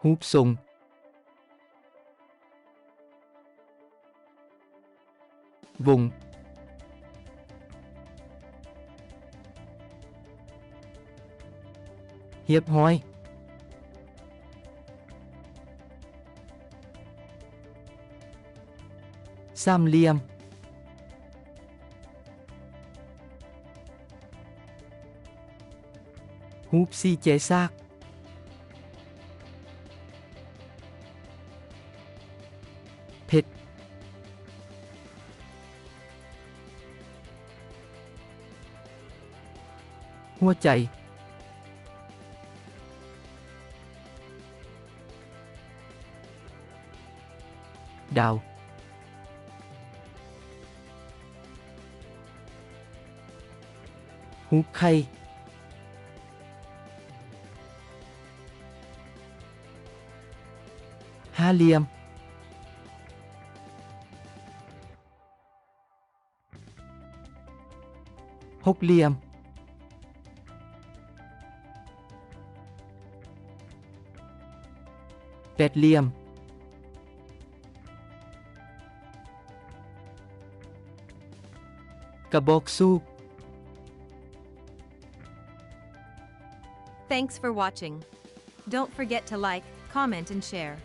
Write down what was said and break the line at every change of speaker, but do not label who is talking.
รูปทรงวงเรียบร้อยสามเหลี่ยมรูปสี่แจซากเพชรหัวใจดาวรูปไข่ห้าเหลี่ยมหกเหลี่ยมแปดเหลี่ยมกระบอกสูบ
Thanks for watching. Don't forget to like, comment and share.